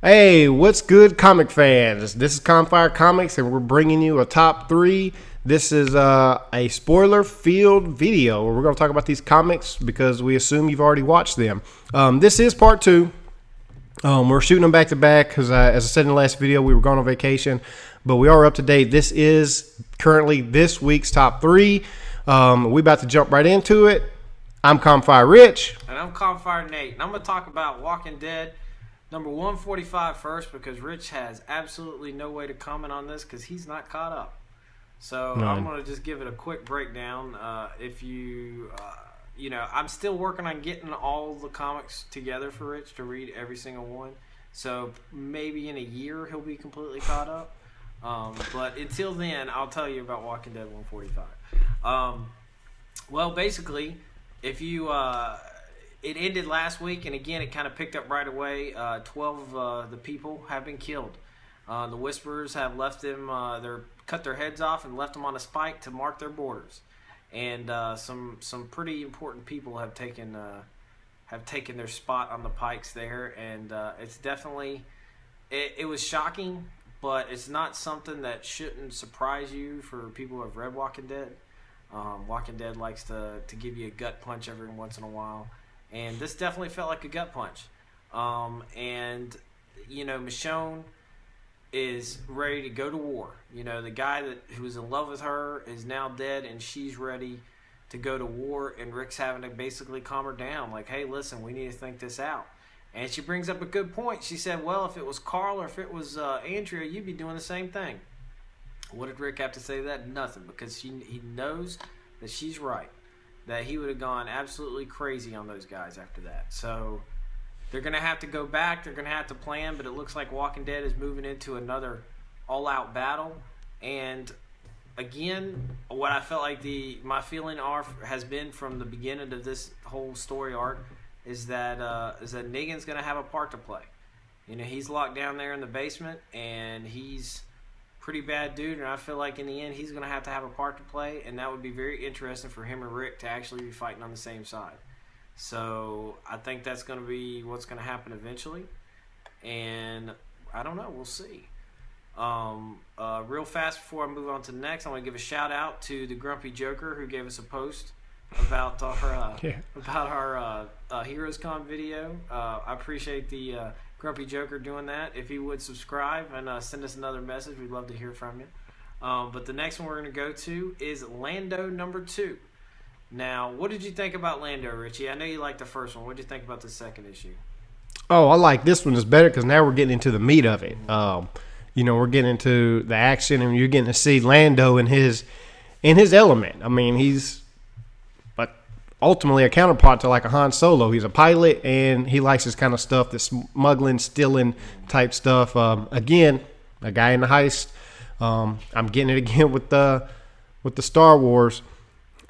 Hey, what's good, comic fans? This is Confire Comics, and we're bringing you a top 3. This is a spoiler-filled video where we're going to talk about these comics because we assume you've already watched them. This is part 2. We're shooting them back-to-back because, as I said in the last video, we were going on vacation, but we are up to date. This is currently this week's top 3. We're about to jump right into it. I'm Confire Rich. And I'm Confire Nate. And I'm going to talk about Walking Dead number 145 first because Rich has absolutely no way to comment on this because he's not caught up. So I'm going to just give it a quick breakdown. I'm still working on getting all the comics together for Rich to read every single one. So maybe in a year he'll be completely caught up. But until then, I'll tell you about Walking Dead 145. Well, basically, if you... it ended last week, and again, it kind of picked up right away. 12 of the people have been killed. The Whisperers have left them, cut their heads off and left them on a spike to mark their borders. And some pretty important people have taken their spot on the pikes there. And it's definitely, it was shocking, but it's not something that shouldn't surprise you for people who have read Walking Dead. Walking Dead likes to give you a gut punch every once in a while. And this definitely felt like a gut punch. And, you know, Michonne is ready to go to war. You know, the guy who was in love with her is now dead, and she's ready to go to war. And Rick's having to basically calm her down. Like, hey, listen, we need to think this out. And she brings up a good point. She said, well, if it was Carl or if it was Andrea, you'd be doing the same thing. What did Rick have to say to that? Nothing, because he knows that she's right. That he would have gone absolutely crazy on those guys after that. So they're going to have to go back. They're going to have to plan. But it looks like Walking Dead is moving into another all-out battle. And again, what I felt like my feeling has been from the beginning of this whole story arc is that Negan's going to have a part to play. You know, he's locked down there in the basement, and he's pretty bad dude, and I feel like in the end he's going to have a part to play, and that would be very interesting for him and Rick to actually be fighting on the same side. So I think that's going to be what's going to happen eventually, and I don't know, we'll see. Real fast before I move on to the next, I want to give a shout out to the Grumpy Joker who gave us a post about our Heroes Con video. I appreciate the Grumpy Joker doing that. If he would subscribe and send us another message, we'd love to hear from you. But the next one we're going to go to is Lando number 2. Now, what did you think about Lando, Richie? I know you liked the first one. What did you think about the second issue? Oh, I like this one is better because now we're getting into the meat of it. You know, we're getting into the action, and you're getting to see Lando in his element. I mean, he's ultimately a counterpart to like a Han Solo. He's a pilot, and he likes this kind of stuff, this smuggling, stealing type stuff. Again, a guy in the heist. I'm getting it again with the Star Wars,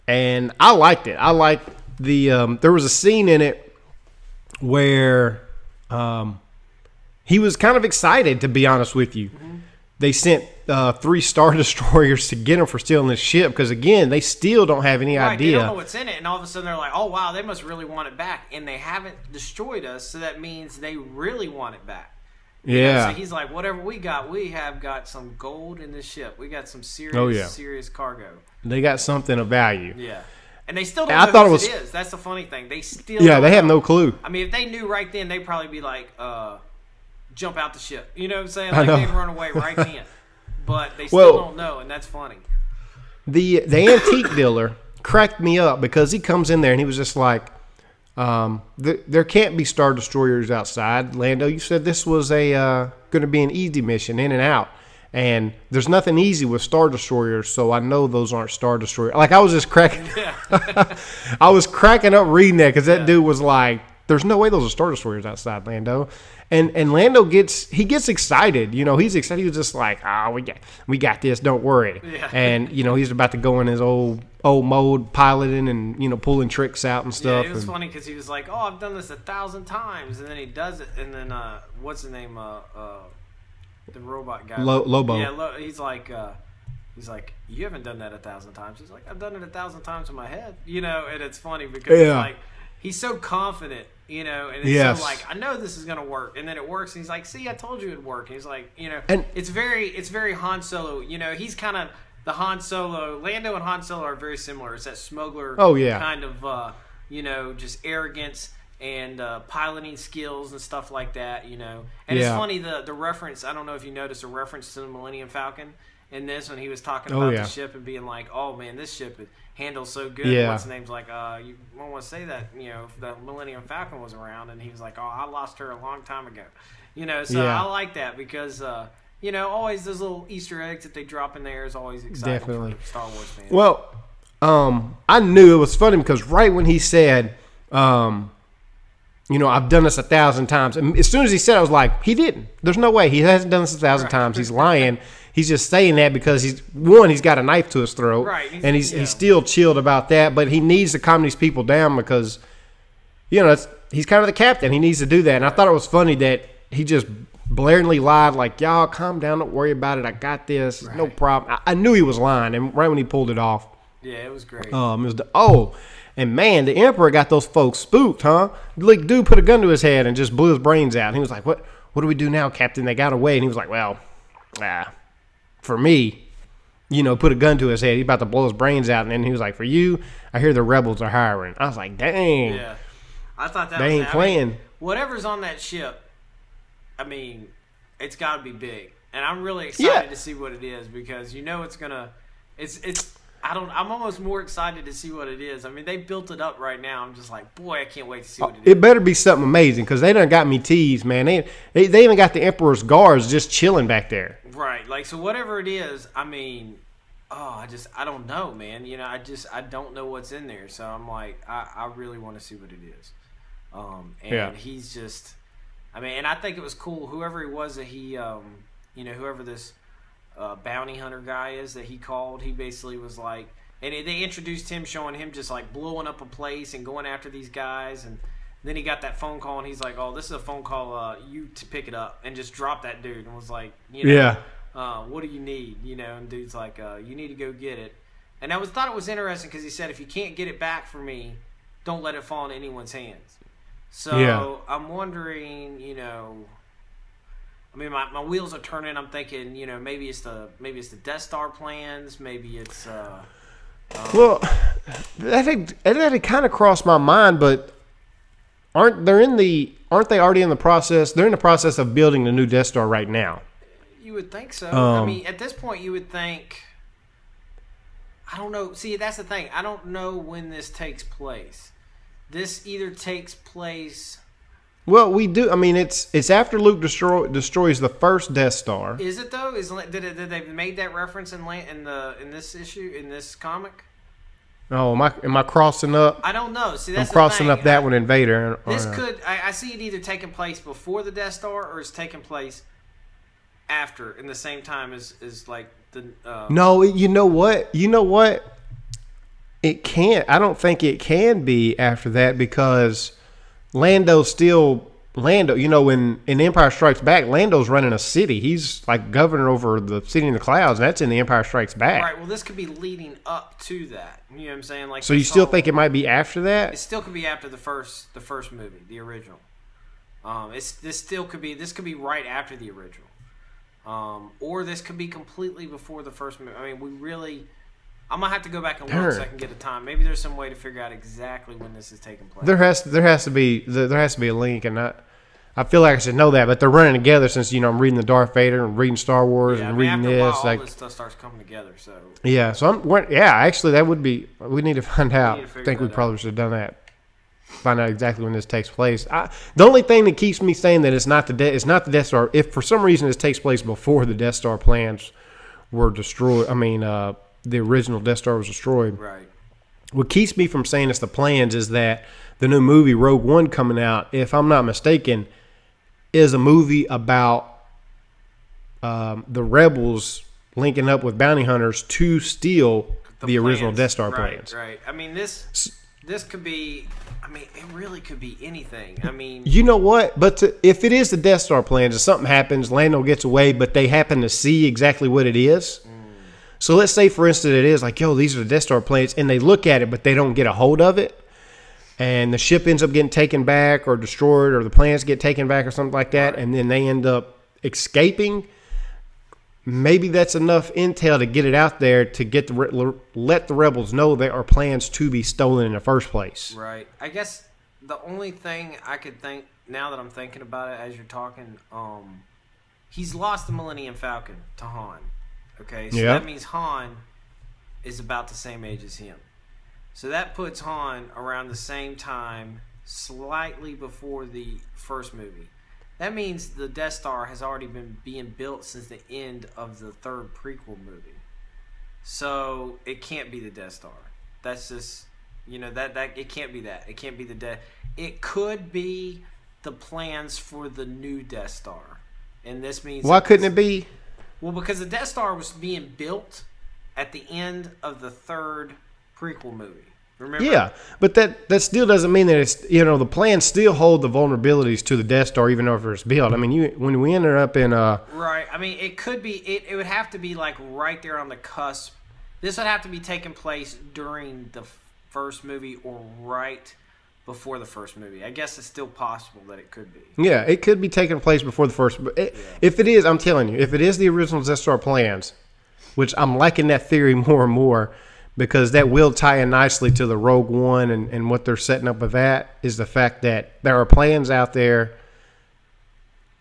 and I liked it. I liked there was a scene in it where he was kind of excited, to be honest with you. Mm-hmm. They sent 3 Star Destroyers to get him for stealing this ship because, again, they still don't have any idea. They don't know what's in it, and all of a sudden they're like, oh, wow, they must really want it back. And they haven't destroyed us, so that means they really want it back. Yeah. So he's like, whatever we have got some gold in this ship. We got some serious, serious cargo. They got something of value. Yeah. And they still don't know what it is. That's the funny thing. They still don't they have no clue. I mean, if they knew right then, they'd probably be like, jump out the ship. You know what I'm saying? Like they'd run away right then. But they still don't know, and that's funny. The antique dealer cracked me up because he comes in there and he was just like, there can't be Star Destroyers outside. Lando, you said this was going to be an easy mission, in and out. And there's nothing easy with Star Destroyers, so I know those aren't Star Destroyers. Like, I was just cracking I was cracking up reading that because that dude was like, there's no way those are Star Destroyers outside, Lando. And Lando gets excited. You know, he's excited. He was just like, we got this, don't worry. Yeah. And, you know, he's about to go in his old mode, piloting and, you know, pulling tricks out and stuff. Yeah, it was funny because he was like, oh, I've done this 1,000 times. And then he does it. And then, what's his name? The robot guy. Lobo. Yeah, he's like, you haven't done that 1,000 times. He's like, I've done it 1,000 times in my head. You know, and it's funny because it's like, he's so confident, you know, and it's Yes. so like, I know this is gonna work, and then it works, and he's like, see, I told you it'd work. And he's like, you know, And- it's very Han Solo, you know, he's kind of the Han Solo. Lando and Han Solo are very similar. It's that smuggler, Oh, yeah. kind of, you know, just arrogance and piloting skills and stuff like that, you know. And it's Yeah. funny, the reference, I don't know if you noticed a reference to the Millennium Falcon in this when he was talking Oh, about yeah. the ship and being like, oh man, this ship handles so good. Yeah. What's the name's like, you won't want to say that, you know, if the Millennium Falcon was around. And he was like, oh, I lost her a long time ago. You know, so Yeah. I like that because, you know, always those little Easter eggs that they drop in there is always exciting Definitely. for Star Wars fans. Well, I knew it was funny because right when he said, you know, I've done this 1,000 times. And as soon as he said it, I was like, he didn't. There's no way. He hasn't done this 1,000 times. He's lying. He's just saying that because he's got a knife to his throat. Right. And he's still chilled about that. But he needs to calm these people down because, you know, he's kind of the captain. He needs to do that. And I thought it was funny that he just blatantly lied like, y'all, calm down. Don't worry about it. I got this. No problem. I knew he was lying. And right when he pulled it off. Yeah, it was great. It was and man, the Emperor got those folks spooked, huh? Like, dude put a gun to his head and just blew his brains out. And he was like, what do we do now, Captain? They got away. And he was like, well, for me, you know, put a gun to his head. He's about to blow his brains out. And then he was like, for you, I hear the rebels are hiring. I was like, dang. Yeah. I thought that They was ain't playing. Whatever's on that ship, I mean, it's got to be big. And I'm really excited to see what it is because you know it's going to I'm almost more excited to see what it is. I mean, they built it up right now. I'm just like, boy, I can't wait to see what it is. It better be something amazing because they done got me teased, man. They even got the Emperor's guards just chilling back there. Right. Like, so whatever it is, I mean, I don't know, man. You know, I don't know what's in there. So I'm like, I really want to see what it is. And he's just, I mean, and I think it was cool. Whoever he was that he, you know, whoever this bounty hunter guy is that he called, he basically was like, and they introduced him showing him just like blowing up a place and going after these guys, and then he got that phone call and he's like, oh, this is a phone call, you to pick it up, and just dropped that dude and was like, you know, what do you need, you know? And dude's like, you need to go get it. And I thought it was interesting because he said, if you can't get it back for me, don't let it fall into anyone's hands. So I'm wondering, you know, I mean, my wheels are turning. I'm thinking, you know, maybe it's the Death Star plans. Maybe it's. Well, that had kind of crossed my mind, but aren't they already in the process? They're in the process of building the new Death Star right now. You would think so. I mean, at this point, you would think. I don't know. See, that's the thing. I don't know when this takes place. This either takes place. Well, we do. I mean, it's after Luke destroys the first Death Star. Is it though? Did they made that reference in this issue in this comic? Oh, am I crossing up? I don't know. See, that's I'm crossing the thing. up that one in Vader. This could I see it either taking place before the Death Star or it's taking place after, in the same time as like the. No, you know what? It can't. I don't think it can be after that because Lando's still Lando. You know, in Empire Strikes Back, Lando's running a city. He's like governor over the city in the clouds, and that's in the Empire Strikes Back. Right. Well, this could be leading up to that. You know what I'm saying? Like, so you still think it might be after that? It still could be after the first movie, the original. This could be right after the original, or this could be completely before the first movie. I mean, I'm gonna have to go back and look so I can get a time. Maybe there's some way to figure out exactly when this is taking place. There has to be a link, and I feel like I should know that, but they're running together since I'm reading the Darth Vader and reading Star Wars and reading after this. A while, all this stuff starts coming together. So actually, that would be. We need to find out. I think we probably should have done that. Find out exactly when this takes place. The only thing that keeps me saying that it's not the Death Star. If for some reason this takes place before the Death Star plans were destroyed, I mean, the original Death Star was destroyed. Right. What keeps me from saying it's the plans is that the new movie Rogue One coming out, if I'm not mistaken, is a movie about the rebels linking up with bounty hunters to steal the original Death Star plans. Right. I mean, this could be. I mean, it really could be anything. I mean, you know what? But if it is the Death Star plans, if something happens, Lando gets away, but they happen to see exactly what it is. So let's say, for instance, it is like, yo, these are the Death Star plans, and they look at it, but they don't get a hold of it. and the ship ends up getting taken back or destroyed, or the plans get taken back or something like that, and then they end up escaping. Maybe that's enough intel to get it out there to get let the rebels know there are plans to be stolen in the first place. Right. I guess the only thing I could think now that I'm thinking about it as you're talking, he's lost the Millennium Falcon to Han. Okay, so that means Han is about the same age as him. So that puts Han around the same time, slightly before the first movie. That means the Death Star has already been being built since the end of the third prequel movie. So it can't be the Death Star. That's just, that it can't be that. It can't be the Death. It could be the plans for the new Death Star. And this means... Why couldn't it be? Well, because the Death Star was being built at the end of the third prequel movie. Remember? Yeah, but that still doesn't mean that it's, the plans still hold the vulnerabilities to the Death Star, even though it's built. I mean, when we ended up in right. I mean, it could be. It would have to be like right there on the cusp. This would have to be taking place during the first movie or right before the first movie. I guess it's still possible that it could be. Yeah, it could be taking place before the first. If it is, I'm telling you, if it is the original Death Star plans, which I'm liking that theory more and more, because that will tie in nicely to the Rogue One and what they're setting up with that, is the fact that there are plans out there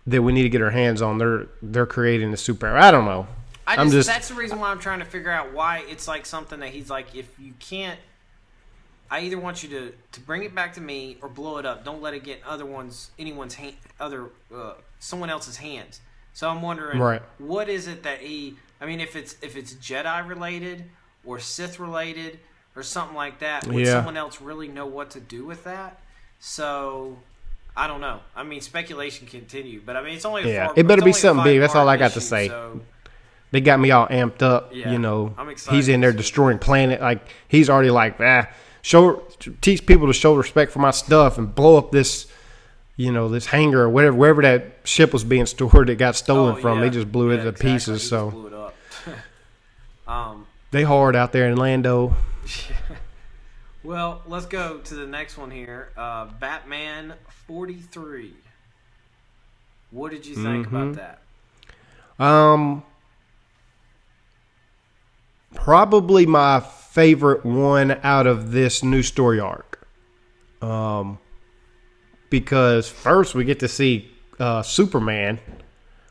that we need to get our hands on. They're creating the super. I don't know. That's the reason why I'm trying to figure out why it's like something that he's like, if you can't, I either want you to bring it back to me or blow it up. Don't let it get someone else's hands. So I'm wondering, what is it that if it's Jedi related or Sith related or something like that, would someone else really know what to do with that? So I don't know. I mean, speculation continue, but I mean, it's only it better be something big. That's all I got to say. So, they got me all amped up. Yeah, I'm excited. He's in there destroying planet. Like, he's already like, teach people to show respect for my stuff and blow up this, this hangar or wherever that ship was being stored that got stolen from. They just blew it to pieces. So blew it up. they hard out there in Lando. Well, let's go to the next one here. Batman 43. What did you think about that? Probably my favorite one out of this new story arc. Because first we get to see Superman,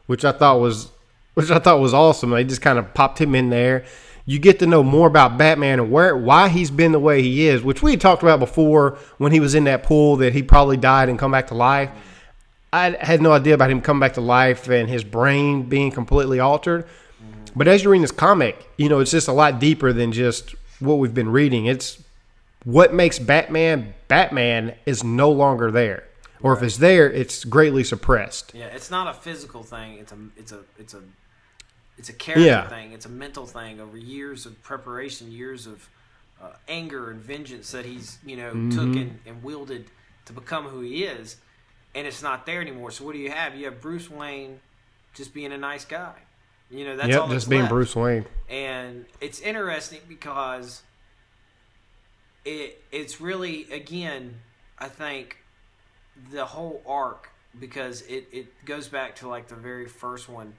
which I thought was awesome. They just kind of popped him in there. You get to know more about Batman and why he's been the way he is, which we had talked about before when he was in that pool, that he probably died and come back to life. I had no idea about him coming back to life and his brain being completely altered. But as you're reading this comic, it's just a lot deeper than just what we've been reading. It's what makes Batman is no longer there. Or if it's there, it's greatly suppressed. Yeah, it's not a physical thing. It's a character thing. It's a mental thing over years of preparation, years of anger and vengeance that he's took and wielded to become who he is, and it's not there anymore. So what do you have? You have Bruce Wayne just being a nice guy. That's all that's just being left. Bruce Wayne. And it's interesting because it's really, again, I think the whole arc, because it goes back to like the very first one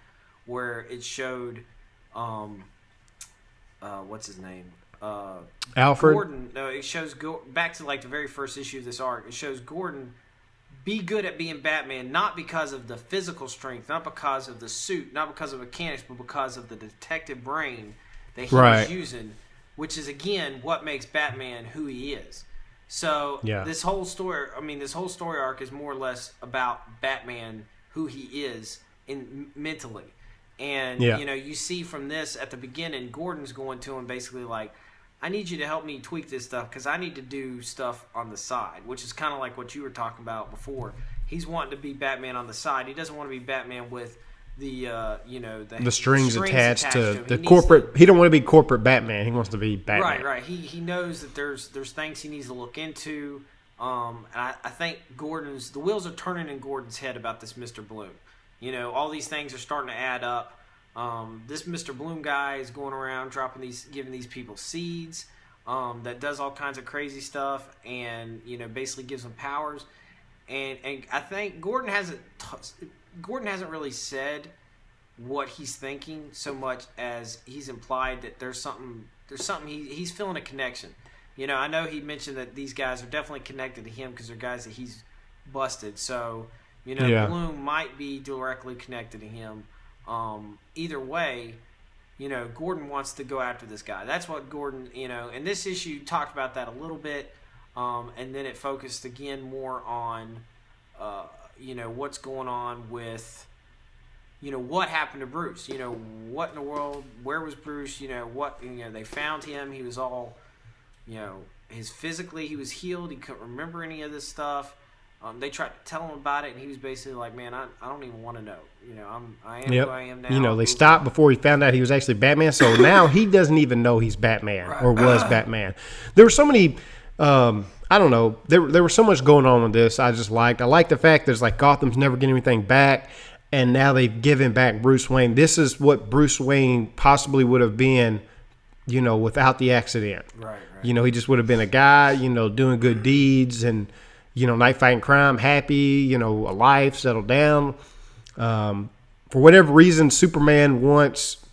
where it showed what's his name, Alfred. Gordon. No, it shows back to like the very first issue of this arc. It shows Gordon be good at being Batman, not because of the physical strength, not because of the suit, not because of mechanics, but because of the detective brain that he was using, which is again what makes Batman who he is. So this whole story arc is more or less about Batman, who he is mentally. And you see from this at the beginning, Gordon's going to him basically like, I need you to help me tweak this stuff because I need to do stuff on the side, which is kind of like what you were talking about before. He's wanting to be Batman on the side. He doesn't want to be Batman with the the strings attached to the corporate. He don't want to be corporate Batman. He wants to be Batman. Right. He knows that there's things he needs to look into. And I think the wheels are turning in Gordon's head about this Mr. Bloom. All these things are starting to add up. This Mr. Bloom guy is going around giving these people seeds. that does all kinds of crazy stuff, and basically gives him powers. And I think Gordon hasn't really said what he's thinking so much as he's implied that there's something he's feeling a connection. I know he mentioned that these guys are definitely connected to him because they're guys that he's busted. So, Bloom might be directly connected to him. Either way, Gordon wants to go after this guy. That's what Gordon, and this issue talked about that a little bit. And then it focused again more on, what's going on with, what happened to Bruce. What in the world? Where was Bruce? They found him. He was all, physically he was healed. He couldn't remember any of this stuff. They tried to tell him about it, and he was basically like, "Man, I don't even want to know. I am who I am now." They stopped before he found out he was actually Batman. So now he doesn't even know he's Batman or was Batman. There were so many. I don't know. There was so much going on with this. I like the fact there's like Gotham's never getting anything back, and now they've given back Bruce Wayne. This is what Bruce Wayne possibly would have been, without the accident. Right. He just would have been a guy, doing good deeds and, night fighting crime, happy, alive, settled down. For whatever reason, Superman wants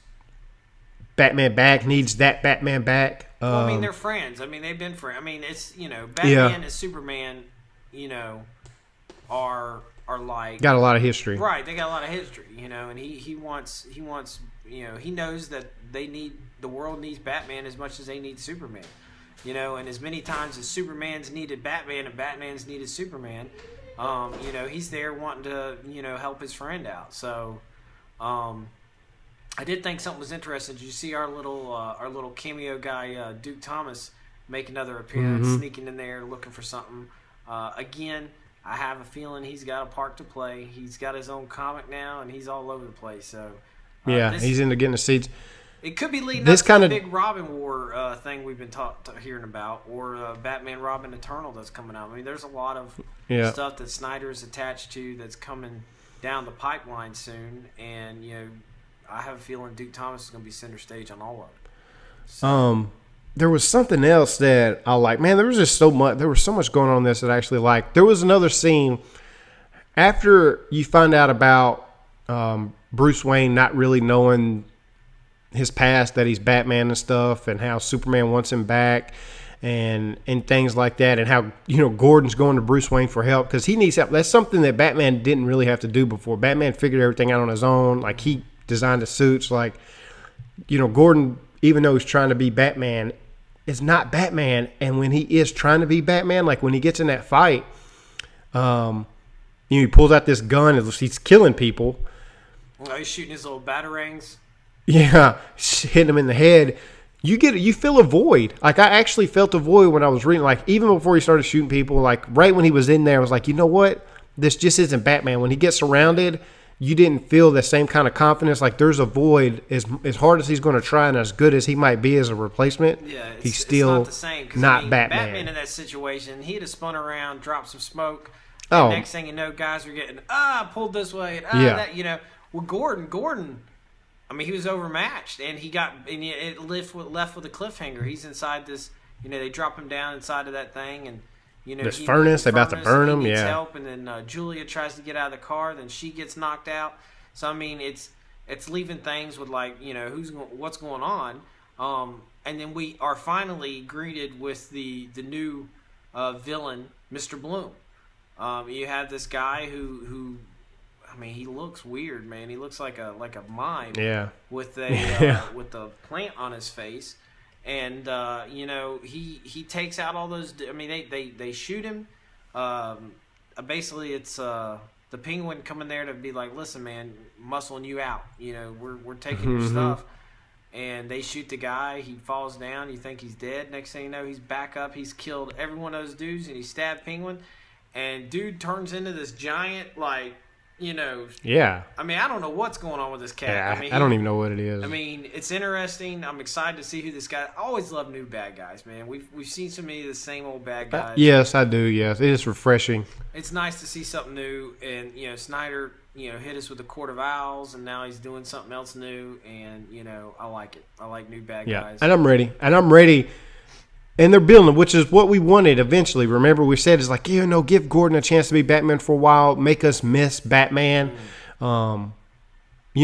Batman back, needs that Batman back. Well, they're friends. They've been friends. It's, Batman and Superman, are like... Got a lot of history. Right, they got a lot of history, and he wants, he knows that the world needs Batman as much as they need Superman. And as many times as Superman's needed Batman and Batman's needed Superman, he's there wanting to, help his friend out. So, I did think something was interesting. Did you see our little cameo guy, Duke Thomas, make another appearance, sneaking in there looking for something? Again, I have a feeling he's got a part to play. He's got his own comic now, and he's all over the place. So, he's into getting the seats. It could be leading up to the big Robin War thing we've been hearing about, or Batman Robin Eternal that's coming out. There's a lot of stuff that Snyder's attached to that's coming down the pipeline soon, and I have a feeling Duke Thomas is going to be center stage on all of it. So. There was something else that I like. Man, there was just so much. There was so much going on in this that I actually liked. There was another scene after you find out about Bruce Wayne not really knowing his past, that he's Batman and stuff, and how Superman wants him back, and things like that, and how Gordon's going to Bruce Wayne for help because he needs help. That's something that Batman didn't really have to do before. Batman figured everything out on his own. Like, he designed the suits. Like, Gordon, even though he's trying to be Batman, is not Batman. And when he is trying to be Batman, like when he gets in that fight, he pulls out this gun and he's killing people. He's shooting his little batarangs. Yeah, hitting him in the head. You feel a void. Like, I actually felt a void when I was reading. Like, even before he started shooting people, like right when he was in there, I was like, you know what? This just isn't Batman. When he gets surrounded, you didn't feel the same kind of confidence. Like, there's a void. As hard as he's going to try and as good as he might be as a replacement, he's still not the same. Not Batman. Batman in that situation, he'd have spun around, dropped some smoke. And next thing you know, guys are getting pulled this way. That, Well, Gordon. He was overmatched, and it left with a cliffhanger. He's inside this. They drop him down inside of that thing, and this furnace. They're about to burn him. He needs help, and then Julia tries to get out of the car. Then she gets knocked out. So it's leaving things with what's going on. And then we are finally greeted with the new villain, Mr. Bloom. You have this guy who he looks weird, man. He looks like a mime. Yeah. With a plant on his face, and he takes out all those. They shoot him. Basically, it's the Penguin coming there to be like, listen, man, muscling you out. We're taking your stuff. And they shoot the guy. He falls down. You think he's dead. Next thing you know, he's back up. He's killed every one of those dudes, and he stabbed Penguin. And dude turns into this giant, Yeah. I don't know what's going on with this cat. Yeah, I don't even know what it is. It's interesting. I'm excited to see who this guy. I always love new bad guys, man. We've seen so many of the same old bad guys. Yes, I do. Yes, it is refreshing. It's nice to see something new, and Snyder, hit us with the Court of Owls, and now he's doing something else new, and I like it. I like new bad guys. And I'm ready. And they're building, which is what we wanted eventually. Remember, we said it's like, give Gordon a chance to be Batman for a while, make us miss Batman. You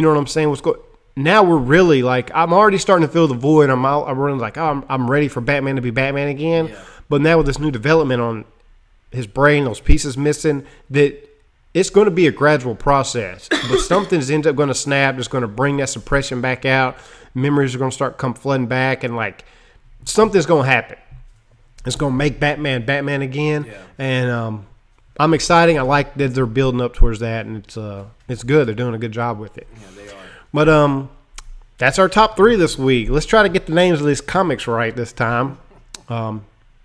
know what I'm saying? Now we're really like, I'm already starting to feel the void. I'm really like, I'm ready for Batman to be Batman again. Yeah. But now with this new development on his brain, those pieces missing, that it's going to be a gradual process. But something's ends up going to snap. It's going to bring that suppression back out. Memories are going to start come flooding back, and like something's going to happen. It's going to make Batman Batman again. Yeah. And I'm excited. I like that they're building up towards that, and it's good. They're doing a good job with it. Yeah, they are. But that's our top 3 this week. Let's try to get the names of these comics right this time.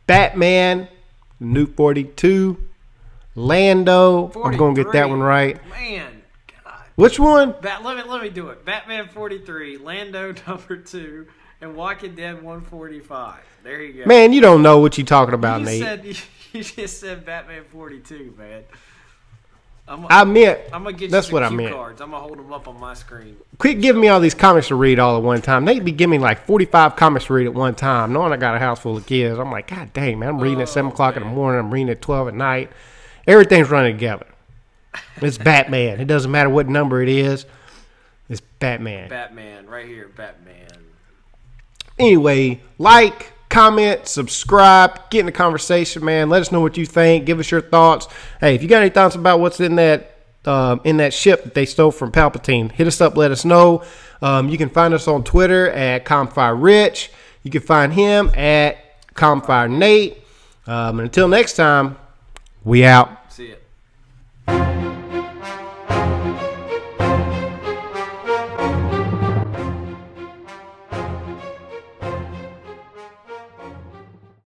Batman, New 42, Lando. I'm going to get that one right. Man, God. Which one? Let me do it. Batman 43, Lando number 2, and Walking Dead 145. There you go. Man, you don't know what you're talking about, Nate. You just said Batman 42, man. I'm gonna get you that's what cue I meant. Cards. I'm gonna hold them up on my screen. Quit giving me all these comics to read all at one time. Nate be giving me like 45 comics to read at one time, knowing I got a house full of kids. I'm like, God dang, man! I'm reading at 7 o'clock in the morning. I'm reading at 12 at night. Everything's running together. It's Batman. It doesn't matter what number it is. It's Batman. Batman, right here, Batman. Anyway, like, comment, subscribe, get in the conversation, man. Let us know what you think. Give us your thoughts. Hey, if you got any thoughts about what's in that ship that they stole from Palpatine, hit us up. Let us know. You can find us on Twitter at ComfireRich. You can find him at ComfireNate. And until next time, we out.